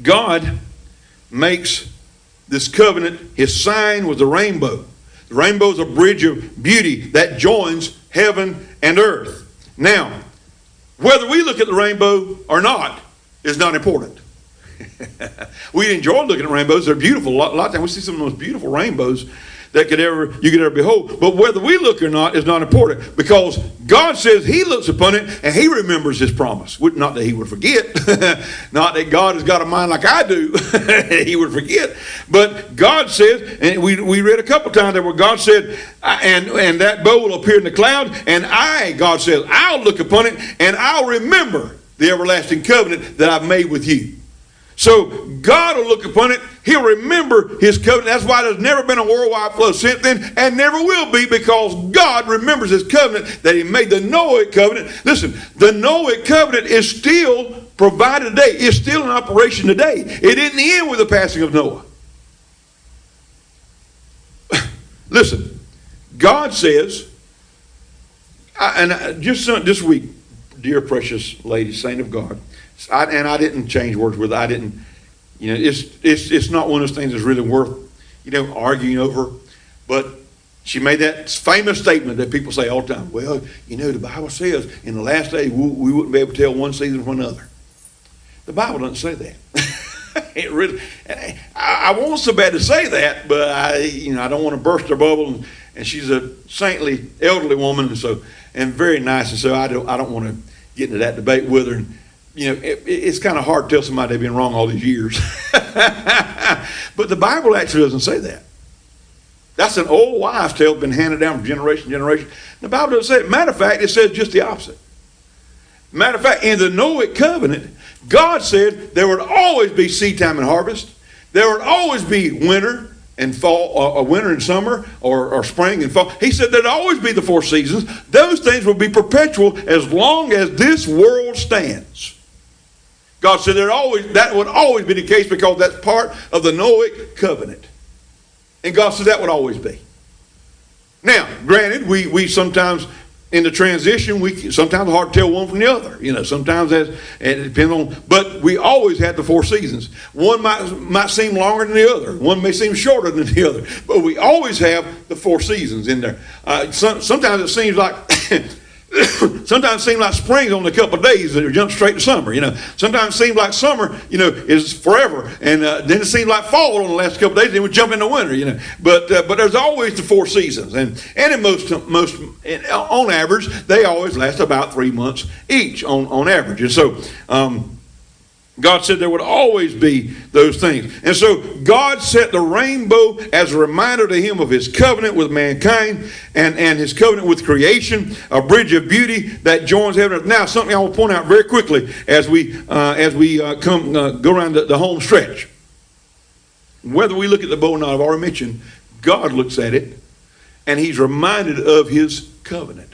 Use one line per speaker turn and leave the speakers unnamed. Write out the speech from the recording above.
God makes this covenant, his sign was the rainbow. The rainbow is a bridge of beauty that joins heaven and earth. Now, whether we look at the rainbow or not is not important. We enjoy looking at rainbows. They're beautiful. A lot of times we see some of the most beautiful rainbows that you could ever behold. But whether we look or not is not important, because God says he looks upon it and he remembers his promise. Not that he would forget. Not that God has got a mind like I do. He would forget. But God says, and we read a couple times there where God said, and that bow will appear in the cloud, and God says, I'll look upon it and I'll remember the everlasting covenant that I've made with you. So God will look upon it. He'll remember his covenant. That's why there's never been a worldwide flood since then, and never will be, because God remembers his covenant that he made, the Noahic covenant. Listen, the Noahic covenant is still provided today. It's still in operation today. It didn't end with the passing of Noah. Listen, God says, just this week, dear precious lady, saint of God, I didn't change words with it. I didn't, it's not one of those things that's really worth, arguing over. But she made that famous statement that people say all the time. Well, the Bible says in the last day we wouldn't be able to tell one season from another. The Bible doesn't say that. It really, I want so bad to say that, but I don't want to burst her bubble. And she's a saintly, elderly woman, and very nice, and so I don't want to get into that debate with her. And, it's kind of hard to tell somebody they've been wrong all these years. But the Bible actually doesn't say that. That's an old wives' tale been handed down from generation to generation. The Bible doesn't say it. Matter of fact, it says just the opposite. Matter of fact, in the Noahic covenant, God said there would always be seed time and harvest. There would always be winter and fall, or winter and summer, or spring and fall. He said there'd always be the 4 seasons. Those things will be perpetual as long as this world stands. God said that would always be the case, because that's part of the Noahic covenant. And God said that would always be. Now, granted, we sometimes, in the transition, sometimes it's hard to tell one from the other. Sometimes it depends on, but we always had the 4 seasons. One might seem longer than the other. One may seem shorter than the other. But we always have the 4 seasons in there. Sometimes it seems like sometimes it seems like spring's on a couple of days that jump straight to summer. Sometimes it seems like summer, is forever, and then it seems like fall on the last couple of days. Then we jump into winter. But there's always the 4 seasons, and in most on average they always last about 3 months each on average. And so God said there would always be those things. And so God set the rainbow as a reminder to him of his covenant with mankind and his covenant with creation, a bridge of beauty that joins heaven and earth. Now, something I will point out very quickly as we go around the home stretch. Whether we look at the bow or not, I've already mentioned, God looks at it and he's reminded of his covenant.